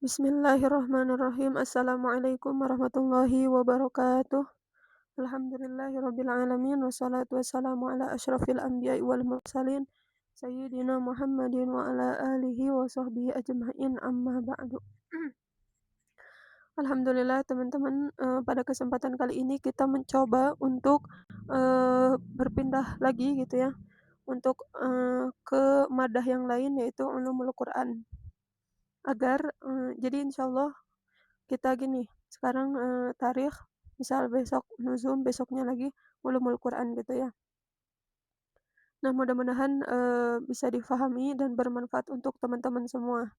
Bismillahirrahmanirrahim. Assalamualaikum warahmatullahi wabarakatuh. Alhamdulillahirabbil alamin wassalatu wassalamu ala asyrafil anbiya'i wal mursalin sayyidina Muhammadin wa ala alihi wa sahbihi ajma'in amma ba'du. Alhamdulillah teman-teman, pada kesempatan kali ini kita mencoba untuk, berpindah lagi gitu ya, untuk, ke madah yang lain yaitu ulumul Quran. Agar, jadi insyaallah kita gini, sekarang, tarikh, misal besok nuzum, besoknya lagi ulumul Quran gitu ya. Nah mudah-mudahan, bisa difahami dan bermanfaat untuk teman-teman semua.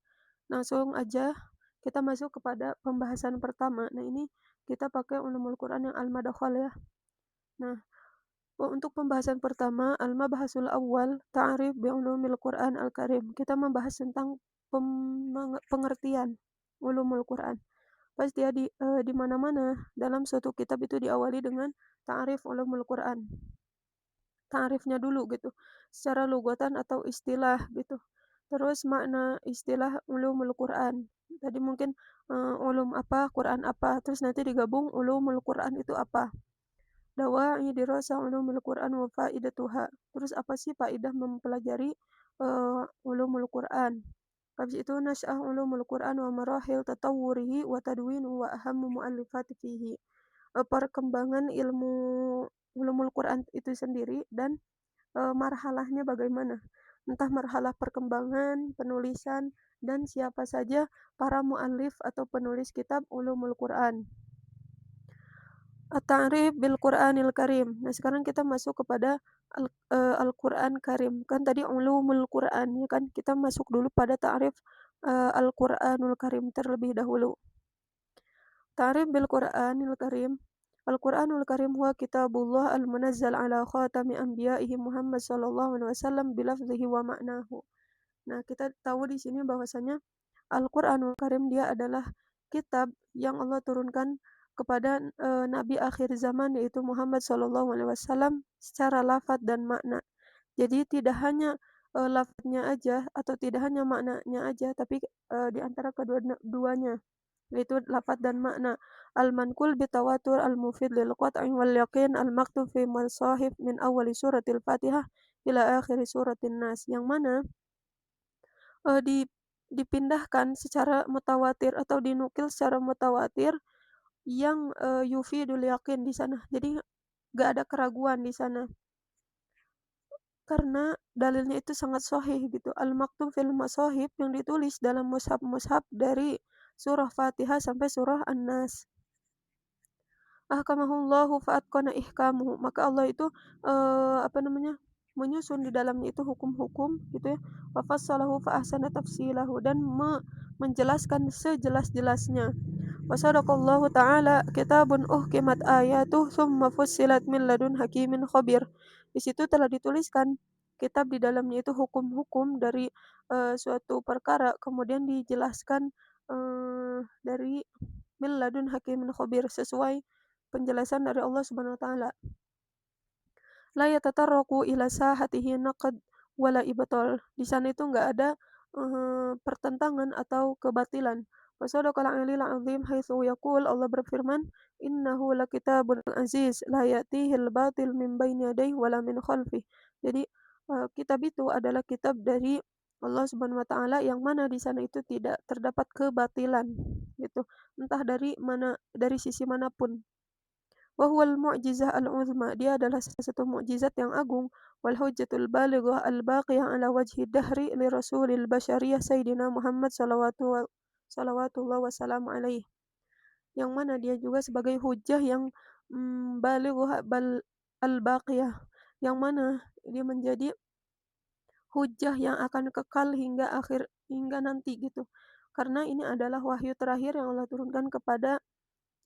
Langsung aja kita masuk kepada pembahasan pertama. Nah ini kita pakai ulumul Quran yang al-madkhal ya. Nah, untuk pembahasan pertama, al-mabhasul awwal, ta'rif bi ulumil Quran al-Karim. Kita membahas tentang pengertian ulumul Quran. Pas dia di mana-mana dalam suatu kitab itu diawali dengan ta'rif ulumul Quran. Ta'rifnya dulu gitu, secara lugatan atau istilah gitu. Terus makna istilah ulumul Quran. Tadi mungkin, ulum apa, Quran apa, terus nanti digabung ulumul Quran itu apa. Dawa'i dirasa ulumul Quran wa faidatuha. Terus apa sih faedah mempelajari, ulumul Quran. Habis itu nasy'ah ulumul Quran wa marahil tatawwurihi wa tadwinu wa ahammu mu'allifati fihi. Perkembangan ilmu ulumul Quran itu sendiri dan, marhalahnya bagaimana. Entah marhalah perkembangan, penulisan, dan siapa saja para mu'allif atau penulis kitab ulumul Quran. At-ta'rif bil Qur'anil Karim. Nah, sekarang kita masuk kepada Al-Qur'an Karim. Kan tadi ulumul Qur'an ya kan, kita masuk dulu pada ta'rif, Al-Qur'anul Karim terlebih dahulu. Ta'rif bil Qur'anil Karim. Al-Qur'anul Karim huwa kitabullah al-munazzal ala khatami anbiya'ihi Muhammad sallallahu alaihi wasallam bilafzihi wa ma'nahu. Nah, kita tahu di sini bahwasanya Al-Qur'anul Karim dia adalah kitab yang Allah turunkan kepada, nabi akhir zaman yaitu Muhammad sallallahu alaihi wasallam secara lafaz dan makna. Jadi tidak hanya, lafadznya aja atau tidak hanya maknanya aja, tapi, di antara duanya, yaitu lafaz dan makna. Al-manqul bitawatur al-mufid lil qat'i wal yaqin al-maktub fi masahif min awwali suratil Fatihah ila akhiri suratin Nas, yang mana, eee, di dipindahkan secara mutawatir atau dinukil secara mutawatir yang, yufidul yaqin di sana. Jadi nggak ada keraguan di sana. Karena dalilnya itu sangat sahih gitu. Al-maktub fil masahib yang ditulis dalam mushaf-mushaf dari surah Fatihah sampai surah An-Nas. Ahkamahullahu fa'atqana ihkamuhu. Maka Allah itu, apa namanya, menyusun di dalamnya itu hukum-hukum gitu ya. Wa fassalahu fa ahsana tafsilahu, dan menjelaskan sejelas-jelasnya. Wa sadaqallahu ta'ala, kitabun uhkimat ayatuh thumma fussilat min ladun hakimin khabir. Di situ telah dituliskan kitab di dalamnya itu hukum-hukum dari, suatu perkara, kemudian dijelaskan, dari min ladun hakimin khabir, sesuai penjelasan dari Allah Subhanahu wa taala. La yatatarraqu ila sahatihi naqd wala ibtal. Di sana itu enggak ada, pertentangan atau kebatilan. Wa sadaqal aliyil azim haitsu yaqul, Allah berfirman, "Innahu lakitabun aziz la ya'tihil batil min baini yadayhi wala min khalfih." Jadi, kitab itu adalah kitab dari Allah Subhanahu wa taala yang mana di sana itu tidak terdapat kebatilan gitu. Entah dari mana, dari sisi manapun. Wa huwal mu'jizah al-'uzma, dia adalah salah satu mukjizat yang agung, wal hujjatul balighah al-baqiyah ala wajhi dahri li rasulil basyariyah sayyidina Muhammad salawatullah wassalamu alaihi. Yang mana dia juga sebagai hujjah yang, balighah al-baqiyah, yang mana dia menjadi hujjah yang akan kekal hingga nanti gitu. Karena ini adalah wahyu terakhir yang Allah turunkan kepada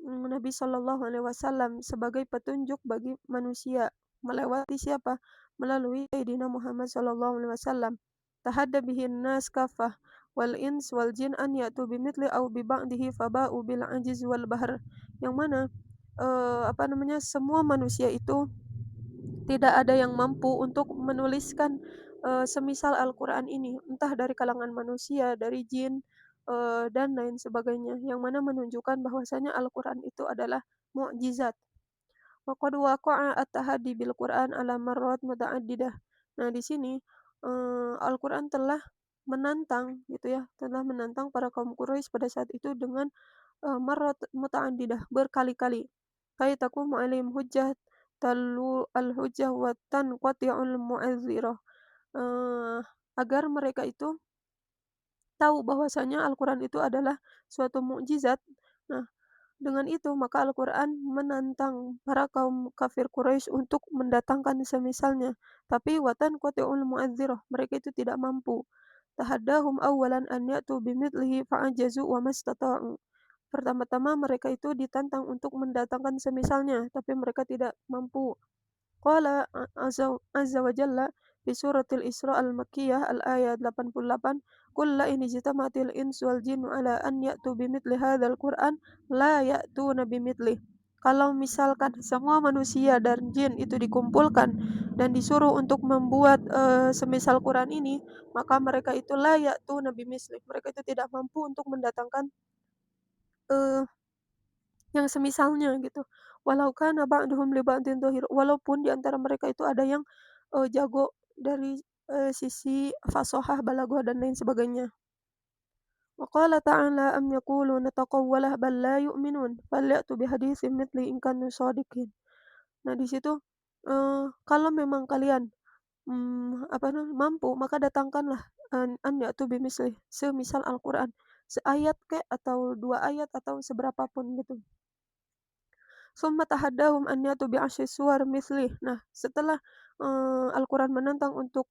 Nabi Shallallahu Alaihi Wasallam sebagai petunjuk bagi manusia, melewati siapa? Melalui Sayyidina Muhammad Shallallahu Alaihi Wasallam. Tahadda bihin nas kafah wal ins wal jin an ya'tu bimithli aw bi ba'dihi faba'u bil ajiz wal bahr. Yang mana, apa namanya, semua manusia itu tidak ada yang mampu untuk menuliskan, semisal Al-Qur'an ini, entah dari kalangan manusia, dari jin, dan lain sebagainya, yang mana menunjukkan bahwasanya Al-Qur'an itu adalah mukjizat. Wa qad waqa'a at-tahaddi bil Qur'an ala marrat muta'addidah. Nah, di sini, Al-Qur'an telah menantang gitu ya, telah menantang para kaum Quraisy pada saat itu dengan, marrat muta'addidah, berkali-kali. Kai taqumu alaihim hujjah talu al-hujjah wa tanqati'ul mu'azzirah. Eee, Agar mereka itu tahu bahwasanya Al-Qur'an itu adalah suatu mukjizat. Nah, dengan itu maka Al-Qur'an menantang para kaum kafir Quraisy untuk mendatangkan semisalnya, tapi watan qati'ul mu'adzirah, mereka itu tidak mampu. Tahaddahum awwalan an ya'tu bimithlihi fa'ajazu wa mastata'u. Pertama-tama mereka itu ditantang untuk mendatangkan semisalnya, tapi mereka tidak mampu. Qala azza wa jalla fi suratil Isra al-Makkiyah al-ayat 88, "Qul la in ijtama'atil insu wal jinnu ala an ya'tu bimithli hadzal Qur'an la ya'tuna bimithlihi." Kalau misalkan semua manusia dan jin itu dikumpulkan dan disuruh untuk membuat semisal Quran ini, maka mereka itu la ya'tuna bimithlihi. Mereka itu tidak mampu untuk mendatangkan eh, yang semisalnya gitu. Walau kana ba'duhum li ba'din dhahir, walaupun di antara mereka itu ada yang, jago dari, sisi fasohah, balaghah dan lain sebagainya. Wa qala ta'ala am yaquluna taqawwalah bal la yu'minun falya'tu bihaditsin mithlihi in kanu shadiqin. Nah, di situ, kalau memang kalian, mampu, maka datangkanlah, an ya'tu bimislih, semisal Al-Qur'an, seayat kek atau 2 ayat atau seberapa pun gitu. Summa tahaddahum an ya'tu bi'asyri suwar mithlih. Nah, setelah, Al-Qur'an menantang untuk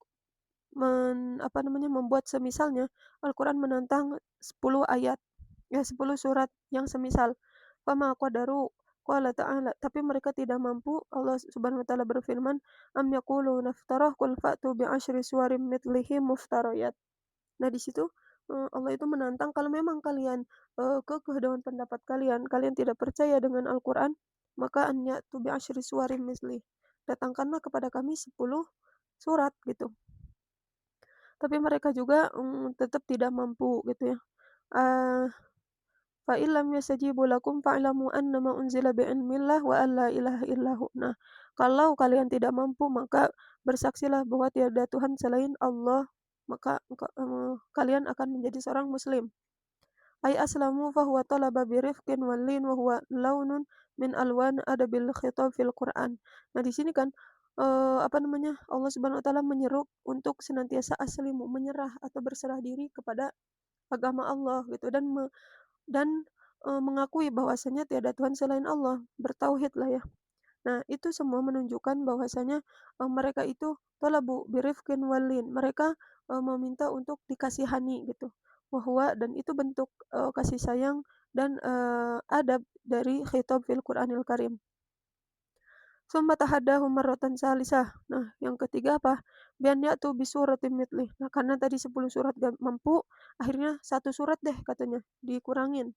membuat semisalnya, Al-Qur'an menantang 10 ayat, ya 10 surat yang semisal. Fama qadaru, qala ta'ala, tapi mereka tidak mampu. Allah Subhanahu wa taala berfirman, "Am yaquluna iftarah, qul fa'tu bi'asyri suwarin mithlihi muftarayat." Nah, di situ, Allah itu menantang kalau memang kalian, kekeh dengan pendapat kalian, kalian tidak percaya dengan Al-Qur'an, maka an ya'tu bi'asyri suwarin mislih. Datangkanlah kepada kami 10 surat gitu. Tapi mereka juga, tetap tidak mampu gitu ya. Eee, fa illam yastajibu lakum fa'lamu annama unzila bi'ilmillah wa an la ilaha illahu. Nah, kalau kalian tidak mampu maka bersaksilah bahwa tiada Tuhan selain Allah, maka kalian akan menjadi seorang muslim. Ay aslamu fa huwa talaba bi rifqin wal lin wa huwa launun min alwan adabil khitab fil Qur'an. Nah, di sini kan, Allah Subhanahu wa taala menyeru untuk senantiasa aslimu, menyerah atau berserah diri kepada agama Allah gitu, dan mengakui bahwasanya tiada Tuhan selain Allah, bertauhidlah ya. Nah, itu semua menunjukkan bahwasanya, mereka itu talabu birifqin walin. Mereka, meminta untuk dikasihani gitu. Wahwa dan itu bentuk, kasih sayang dan, adab dari khitab fil Qur'anil Karim. Summa tahaddahum marratan salisah. Nah, yang ketiga apa? Bian ya'tu bisuratin mithlih. Nah, karena tadi 10 surat gak mampu, akhirnya satu surat deh katanya, dikurangin.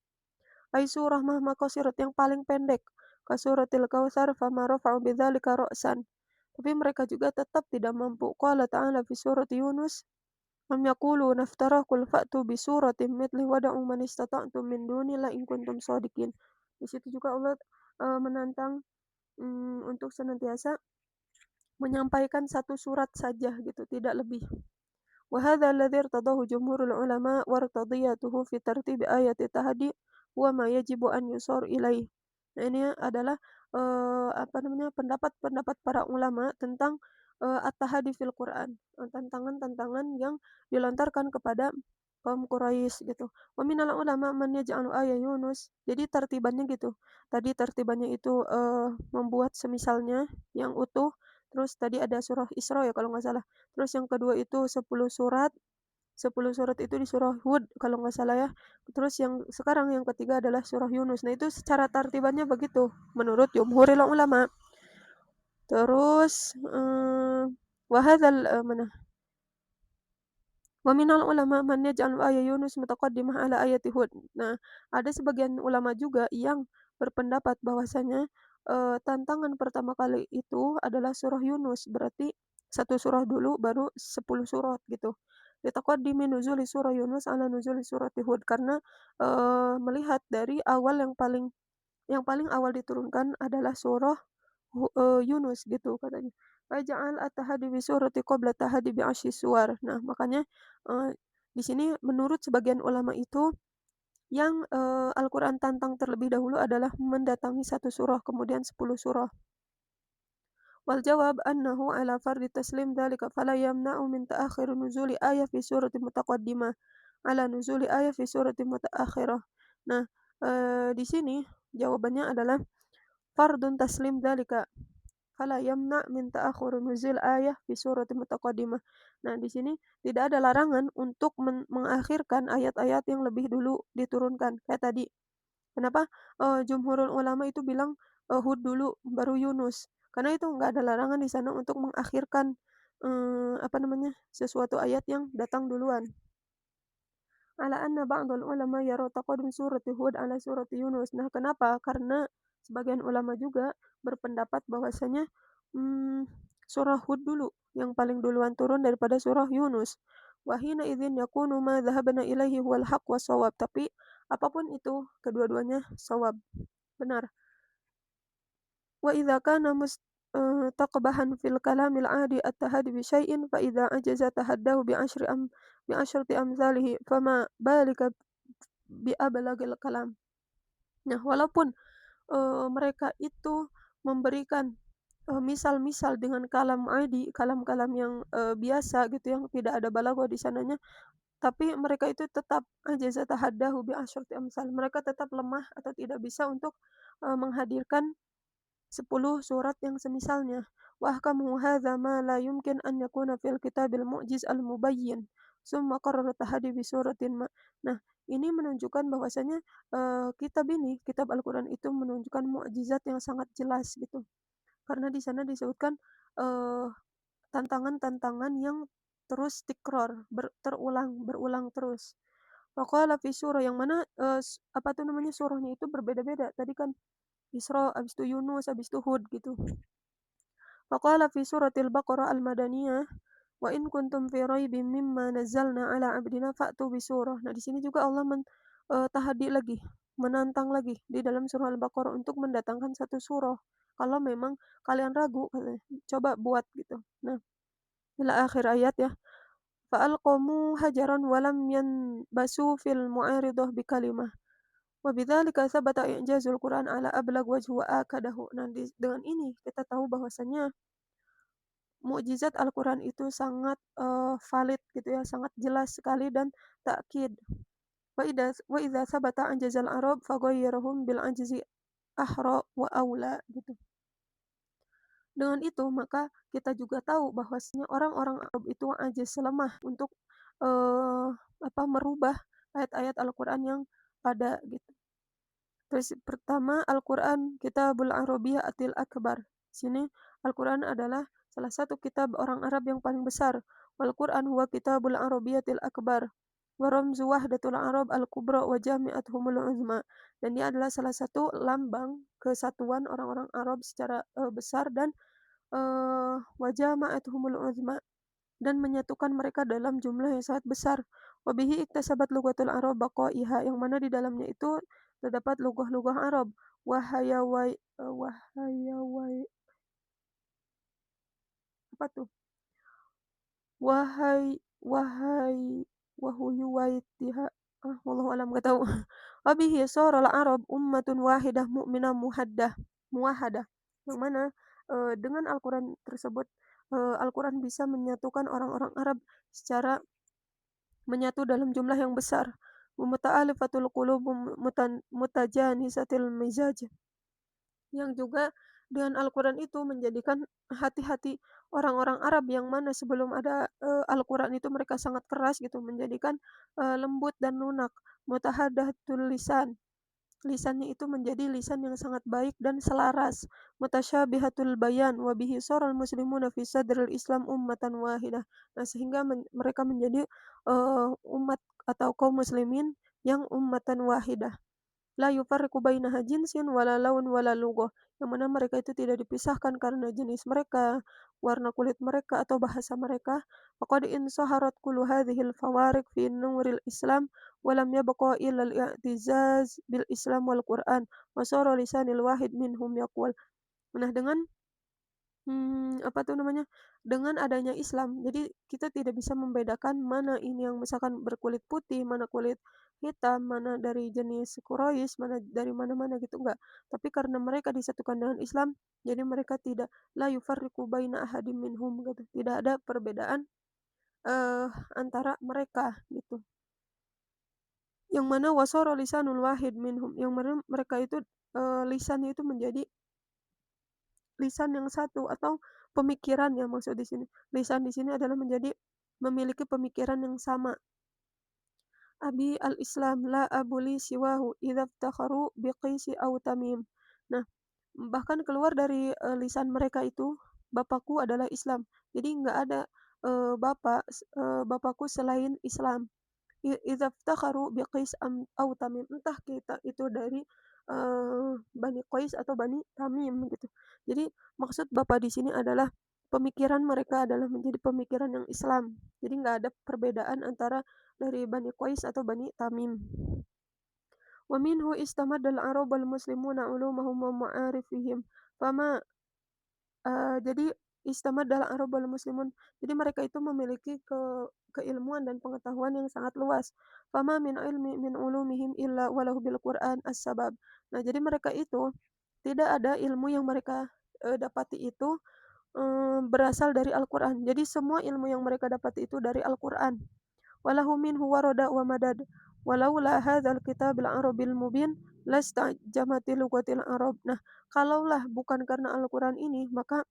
Ai surah mahma qasirat, yang paling pendek. Kasuratil Kautsar fama rafa'u bidzalika ra'san. Tapi mereka juga tetap tidak mampu. Qala ta'ala fi surati Yunus, am yaquluna iftara qul fa'tu bi suratin mithlihi wad'u man istata'tum min dunillahi in kuntum shadiqin. Di situ juga Allah, menantang, untuk senantiasa menyampaikan satu surat saja gitu, tidak lebih. وهذا الذي ارتضاه جمهور العلماء وارتضيته في ترتيب آيات التحدي هو ما يجب أن يصار إليه. Nah, ini adalah pendapat-pendapat para ulama tentang at-tahadi fil Quran, tantangan-tantangan yang dilontarkan kepada kaum Quraisy gitu. Wa minal ulama man yaj'alu ayat Yunus. Jadi tertibannya gitu. Tadi tertibannya itu membuat semisalnya yang utuh. Terus tadi ada surah Isra ya kalau nggak salah. Terus yang kedua itu 10 surat, 10 surat itu di surah Hud kalau nggak salah ya. Terus yang sekarang yang ketiga adalah surah Yunus. Nah, itu secara tartibannya begitu menurut jumhuril ulama. Terus wa hadzal mana? Wa minal ulama man yaj'alu ayat Yunus mutaqaddimah ala ayati Hud. Nah, ada sebagian ulama juga yang berpendapat bahwasanya tantangan pertama kali itu adalah surah Yunus. Berarti satu surah dulu baru 10 surat gitu. litaqaddimi nuzuli surah Yunus ala nuzuli surati Hud, karena, melihat dari awal yang paling awal diturunkan adalah surah Yunus gitu katanya. Faja'al at-tahaddi bi surati qabla tahaddi bi 'asyri suwar. Nah, makanya, di sini menurut sebagian ulama itu yang, Al-Quran tantang terlebih dahulu adalah mendatangi satu surah, kemudian 10 surah. Wal jawab annahu ala fardi taslim dzalika fala yamna'u min ta'akhir nuzuli ayah fi surati mutaqaddimah ala nuzuli ayah fi surati mutaakhirah. Nah, di sini jawabannya adalah fardun taslim dzalika fala yamna' min ta'akhur nuzul ayah fi surati mutaqaddimah. Nah, di sini tidak ada larangan untuk mengakhirkan ayat-ayat yang lebih dulu diturunkan. Kayak tadi, kenapa, jumhurul ulama itu bilang, Hud dulu baru Yunus. Karena itu nggak ada larangan di sana untuk mengakhirkan, apa namanya, sesuatu ayat yang datang duluan. Ala anna ba'dul ulama yara taqadum surati Hud ala surati Yunus. Nah, kenapa? Karena sebagian ulama juga berpendapat bahwasanya, surah Hud dulu yang paling duluan turun daripada surah Yunus. Wa hina idzin yakunu ma dhahabna ilaihi huwal haqq was-shawab. Tapi apapun itu, kedua-duanya shawab, benar. Wa idza kana taqbahan fil kalamil 'adi at-tahaddi bi syai'in fa idza ajaza tahaddahu bi asyrati amsalihi fama balika bi ablagil kalam. Nah, walaupun, mereka itu memberikan, misal-misal dengan kalam 'adi, kalam-kalam yang, biasa gitu yang tidak ada balaghah di sananya, tapi mereka itu tetap ajaza tahaddahu bi asyrati amsal. Mereka tetap lemah atau tidak bisa untuk, menghadirkan 10 surat yang semisalnya. Wa ahkamu hadza ma la yumkin an yakuna fil kitabil mu'jiz al-mubayyin. Summa qarrara tahaddi bi suratin ma. Nah, ini menunjukkan bahwasanya, kitab Al-Quran itu menunjukkan mukjizat yang sangat jelas gitu. Karena di sana disebutkan, eee, tantangan-tantangan yang terus tikror, berulang terus. Faqala fi surah yang mana, apa tuh namanya, surahnya itu berbeda-beda. Tadi kan Isra, habis itu Yunus, habis itu Hud gitu. Faqala fi suratil Baqarah al-Madaniyah, wa in kuntum fi raibin mimma nazzalna ala abdina fa'tu bi surah. Nah, di sini juga Allah tahaddi lagi, menantang lagi di dalam surah Al-Baqarah untuk mendatangkan satu surah. Kalau memang kalian ragu, katanya, coba buat gitu. Nah, ila akhir ayat ya. Fa'alqamu hajaran walam yanbasu fil mu'aridah bi kalimah. Wa bidzalika sabata i'jazul Qur'an ala ablag wajh wa akadahu. Nah, dengan ini kita tahu bahwasanya mukjizat Al-Quran itu sangat, valid gitu ya, sangat jelas sekali dan takkid. Wa idza sabata ajazal Arab faghayyarahum bil ajzi ahra wa aula gitu. Dengan itu maka kita juga tahu bahwasanya orang-orang Arab itu ajiz, lemah untuk, eee, merubah ayat-ayat Al-Quran yang ada gitu. Terus pertama Al-Quran Kitabul Arabiyyatil Akbar. Sini Al-Quran adalah salah satu kitab orang Arab yang paling besar. Wal Quran huwa Kitabul Arabiyyatil Akbar. Wa ramzu wahdatul Arab al-kubra wa jami'atuhumul uzma. Dan dia adalah salah satu lambang kesatuan orang-orang Arab secara besar dan wa jama'atuhumul uzma, dan menyatukan mereka dalam jumlah yang sangat besar. Wabihi iktasabat lughatul Arab baqaiha, yang mana di dalamnya itu terdapat lugah-lugah Arab. Wahayawai apa tuh? Wahai wahai wahuyuwaitiha, wallahu alam, enggak tahu. Wabihi saral Arab ummatun wahidah mu'minah muwahhadah. Yang mana dengan Al-Quran tersebut, Al-Quran bisa menyatukan orang-orang Arab secara menyatu dalam jumlah yang besar. Muta'alifatul qulub mutajanisatil mizaj. Yang juga dengan Al-Quran itu menjadikan hati-hati orang-orang Arab yang mana sebelum ada Al-Quran itu mereka sangat keras gitu, menjadikan lembut dan lunak. Mutahadatul lisan. Lisannya itu menjadi lisan yang sangat baik dan selaras. Mutasyabihatul bayan wa bihi saral muslimuna fi sadril Islam ummatan wahidah. Nah, sehingga mereka menjadi umat atau kaum muslimin yang ummatan wahidah. la yufarriqu bainaha jinsin wala laun wala lughah, yang mana mereka itu tidak dipisahkan karena jenis mereka, warna kulit mereka, atau bahasa mereka. Faqad insaharat kullu hadhil fawariq fi nuril Islam wa lam yabqa illa al-i'tizaz bil Islam wal Qur'an wa sara lisanil wahid minhum yaqul. Nah, apa tuh namanya, dengan adanya Islam, jadi kita tidak bisa membedakan mana ini yang misalkan berkulit putih, mana kulit hitam, mana dari jenis Quraisy, mana dari mana-mana gitu, enggak. Tapi karena mereka disatukan dengan Islam, jadi mereka tidak la yufarriqu baina ahadim minhum gitu. Tidak ada perbedaan antara mereka gitu. Yang mana wasara lisanul wahid minhum, yang mana mereka itu lisannya itu menjadi lisan yang satu atau pemikiran ya maksud di sini. Lisan di sini adalah menjadi memiliki pemikiran yang sama. Abi al-Islam la abuli siwahu idza iftakharu biqaisi aw tamim. Nah, bahkan keluar dari lisan mereka itu, bapakku adalah Islam. Jadi nggak ada bapakku selain Islam. Idza iftakharu biqais aw tamim, entah kita itu dari Bani Qais atau Bani Tamim gitu. Jadi maksud Bapak di sini adalah pemikiran mereka adalah menjadi pemikiran yang Islam. Jadi nggak ada perbedaan antara dari Bani Qais atau Bani Tamim. Wa minhu istamadda al-arab wal muslimuna ulumahum wa ma'arifihim. Fama jadi istamad adalah Arab wal muslimun. Jadi mereka itu memiliki keilmuan dan pengetahuan yang sangat luas. Fama min ilmi min ulumihim illa walahu bil Qur'an as-sabab. Nah, jadi mereka itu tidak ada ilmu yang mereka dapati itu berasal dari Al-Qur'an. Jadi semua ilmu yang mereka dapati itu dari Al-Qur'an. Walahu minhu warada wa madad. Walaula hadzal kitab al-arabil mubin lastajamatil lugatil arab. Nah, kalaulah bukan karena Al-Qur'an ini, maka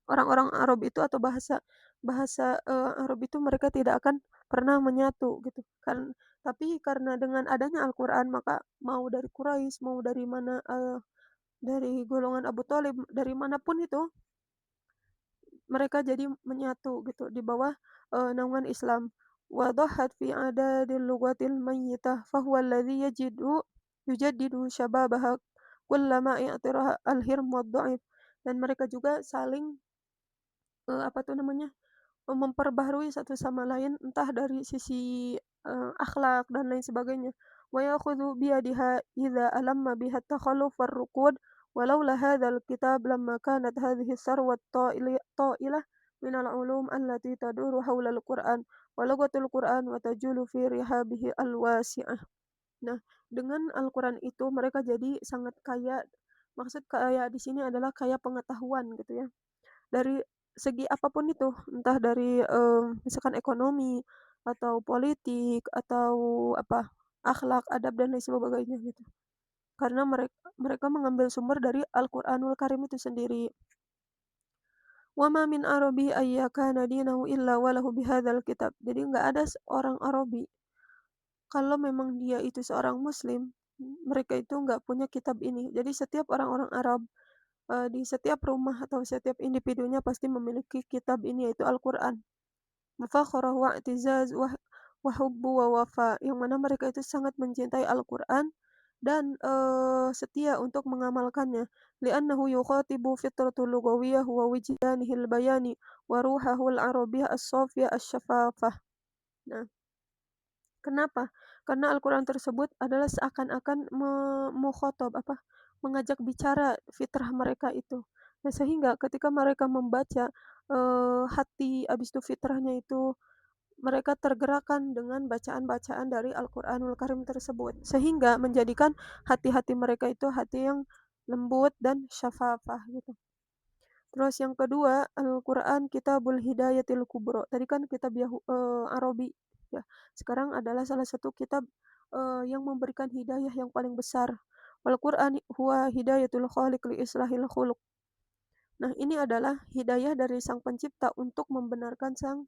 orang-orang Arab itu atau bahasa bahasa Arab itu mereka tidak akan pernah menyatu gitu kan. Tapi karena dengan adanya Al-Qur'an, maka mau dari Quraisy, mau dari mana, dari golongan Abu Thalib, dari manapun itu mereka jadi menyatu gitu di bawah naungan Islam. Wa dhahat fi adadil lughatil mayyitah fa huwa alladhi yujaddidu shababaha kullama i'tiraha al-hirm wad-dha'if. Dan mereka juga saling apa tuh namanya, memperbaharui satu sama lain entah dari sisi akhlak dan lain sebagainya. Wa ya'khudhu biyadiha idza alamma biha at-takhalluf war-rukud walaula hadzal kitab lamma kanat hadhihi sarwat ta'ilah min al-ulum allati taduru hawla al-Qur'an wa lughatul Qur'an wa tajulu fi rihabihi al-wasi'ah. Nah, dengan Al-Qur'an itu mereka jadi sangat kaya. Maksud kaya di sini adalah kaya pengetahuan gitu ya. Dari segi apapun itu, entah dari, misalkan ekonomi, atau politik, atau apa, akhlak, adab, dan lain sebagainya gitu. Karena mereka mengambil sumber dari Al-Qur'anul Karim itu sendiri. Wa ma min Arabi ayyakana dinahu illa walahu bihadzal kitab. Jadi nggak ada seorang Arabi, kalau memang dia itu seorang muslim, mereka itu nggak punya kitab ini. Jadi setiap orang-orang Arab, di setiap rumah atau setiap individunya pasti memiliki kitab ini yaitu Al-Qur'an. Mufakharah wa i'tizaz wa hubbu wa wafa, yang mana mereka itu sangat mencintai Al-Qur'an dan setia untuk mengamalkannya. Li'annahu yukhatibu fitratul lughawiyah wa wijdanihil bayani wa ruhahul arabiyyah as-safiyah asy-syafafah. Nah, kenapa? Karena Al-Quran tersebut adalah seakan-akan mukhatab apa, mengajak bicara fitrah mereka itu. Nah, sehingga ketika mereka membaca, hati habis itu fitrahnya itu mereka tergerakkan dengan bacaan-bacaan dari Al-Qur'anul Karim tersebut. Sehingga menjadikan hati-hati mereka itu hati yang lembut dan syafafah gitu. Terus yang kedua, Al-Qur'an Kitabul Hidayatil Kubra. Tadi kan kitab Arabi ya. Sekarang adalah salah satu kitab yang memberikan hidayah yang paling besar. Wal Qur'an huwa hidayatul khaliq li islahil khuluq. Nah, ini adalah hidayah dari Sang Pencipta untuk membenarkan sang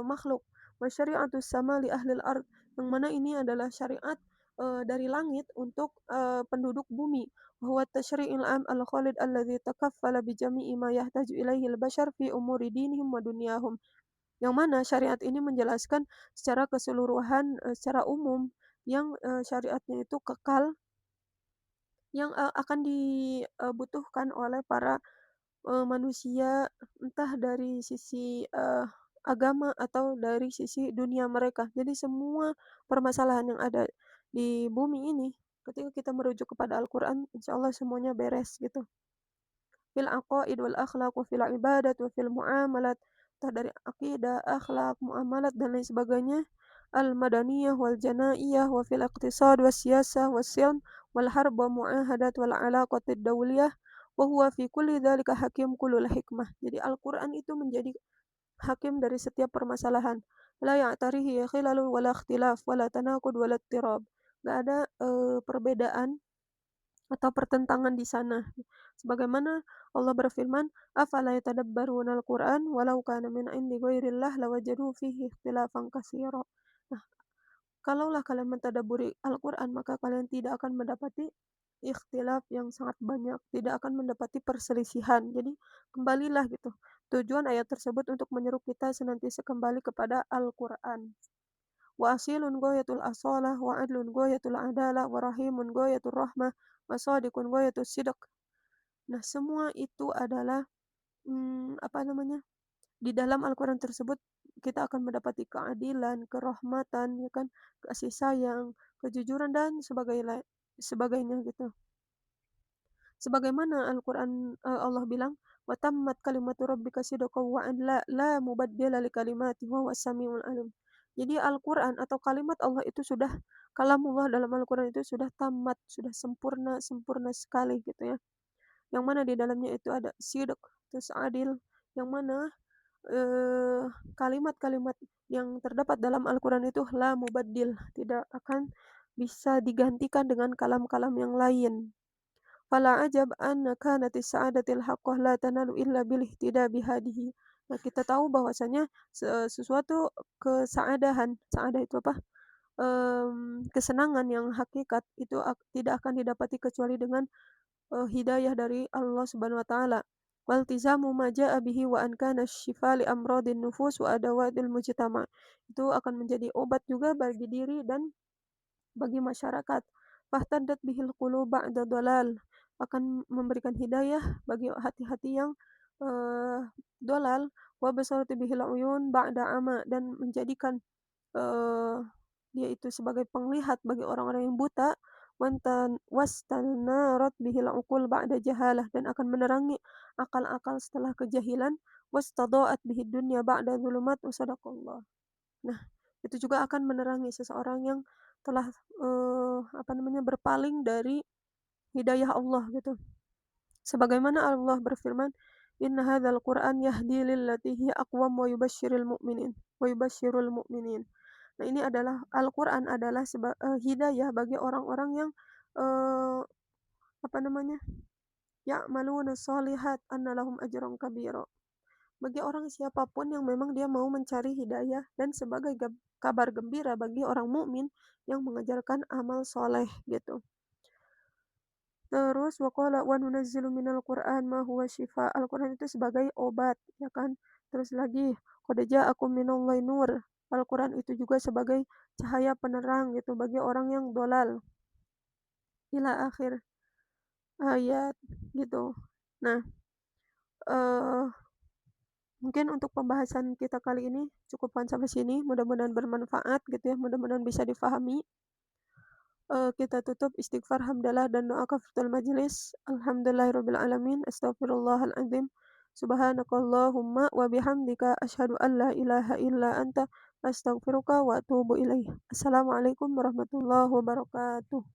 makhluk. Wa syari'atus sama li ahlil ard, yang mana ini adalah syariat dari langit untuk penduduk bumi. Huwa tasyri'il am al-khalid alladzi takaffala bi jami'i ma yahtaju ilaihi al-bashar fi umuri dinihim wa dunyahum. Yang mana syariat ini menjelaskan secara keseluruhan, secara umum yang syariatnya itu kekal yang, akan dibutuhkan oleh para, manusia, entah dari sisi, agama atau dari sisi dunia mereka. Jadi semua permasalahan yang ada di bumi ini, ketika kita merujuk kepada Al-Quran, insya Allah semuanya beres gitu. Fil aqaid wal akhlaq wa fil ibadat wa fil muamalat, entah dari akidah, akhlak, muamalat dan lain sebagainya. Al madaniyah wal janaiyah wa fil iqtisad was siyasah was silm wal harb wa muahadat wal alaqatid dawliyah wa huwa fi kulli dzalika hakim kulul hikmah. Jadi Al-Qur'an itu menjadi hakim dari setiap permasalahan. La ya'tarihi khilalun wala ikhtilaf wala tanaqud wala ittirab. Gak ada perbedaan atau pertentangan di sana. Sebagaimana Allah berfirman, "Afala yatadabbaruna al-Qur'an walau kana min 'indi ghairillah lawajadu fihi ikhtilafan katsira." Nah, kalaulah kalian mentadabburi Al-Qur'an, maka kalian tidak akan mendapati ikhtilaf yang sangat banyak, tidak akan mendapati perselisihan. Jadi, kembalilah gitu. Tujuan ayat tersebut untuk menyeru kita senantiasa kembali kepada Al-Qur'an. Wa asilun ghayatul asalah wa adlun ghayatul adalah wa rahimun ghayatul rahmah wa shadiqun ghayatus sidq. Nah, semua itu adalah apa namanya, di dalam Al-Quran tersebut kita akan mendapati keadilan, kerahmatan, ya kan, kasih sayang, kejujuran dan sebagainya gitu. Sebagaimana Al-Quran Allah bilang, wa tammat kalimatu rabbika sidqan wa adla la mubaddila li kalimatihi wa huwas samiul alim. Jadi Al-Quran atau kalimat Allah itu sudah kalamullah dalam Al-Quran itu sudah tamat, sudah sempurna, sempurna sekali gitu ya. Yang mana di dalamnya itu ada sidq, terus adil, yang mana kalimat-kalimat yang terdapat dalam Al-Quran itu la mubaddil, tidak akan bisa digantikan dengan kalam-kalam yang lain. Fala ajab anna kanatis sa'adatil haqqah la tanalu illa bil ihtida bihadihi. Nah, kita tahu bahwasanya sesuatu kesaadahan, saadah itu apa? Kesenangan yang hakikat itu tidak akan didapati kecuali dengan hidayah dari Allah Subhanahu wa taala. Waltizamu ma jaa bihi wa an kana syifa li amradin nufus wa adawatil mujtama. Itu akan menjadi obat juga bagi diri dan bagi masyarakat. Fahtaddat bihil qulub ba'da dalal, akan memberikan hidayah bagi hati-hati yang dolal, wa basarat bihil uyun ba'da ama, dan menjadikan eh, dia itu sebagai penglihat bagi orang-orang yang buta. Wastanarat bihil uqul ba'da jahalah, dan akan menerangi akal-akal setelah kejahilan. Wastadaat bihid dunya ba'da zulumat. Wasadaqallah. Nah, itu juga akan menerangi seseorang yang telah apa namanya, berpaling dari hidayah Allah gitu. Sebagaimana Allah berfirman, "Inna hadzal Qur'an yahdi lillati hiya aqwam wa yubashshirul mu'minin." Nah, ini adalah Al-Qur'an adalah hidayah bagi orang-orang yang eee, apa namanya, ya'maluna sholihat anna lahum ajran kabira. Bagi orang siapapun yang memang dia mau mencari hidayah, dan sebagai kabar gembira bagi orang mukmin yang mengajarkan amal soleh gitu. Terus waqala wa nunazzilu minal Qur'an ma huwa shifa. Al-Qur'an itu sebagai obat, ya kan? Terus lagi, qad ja'akum minallahi nur. Al-Qur'an itu juga sebagai cahaya penerang gitu bagi orang yang dolal. Ila akhir ayat gitu. Nah, eh mungkin untuk pembahasan kita kali ini cukupkan sampai sini. Mudah-mudahan bermanfaat gitu ya. Mudah-mudahan bisa difahami. Kita tutup istighfar, hamdalah, dan doa kafaratul majelis. Alhamdulillahirabbil alamin. Astaghfirullahaladzim. Subhanakallahumma wa bihamdika asyhadu an la ilaha illa anta astaghfiruka wa atubu ilaih. Assalamualaikum warahmatullahi wabarakatuh.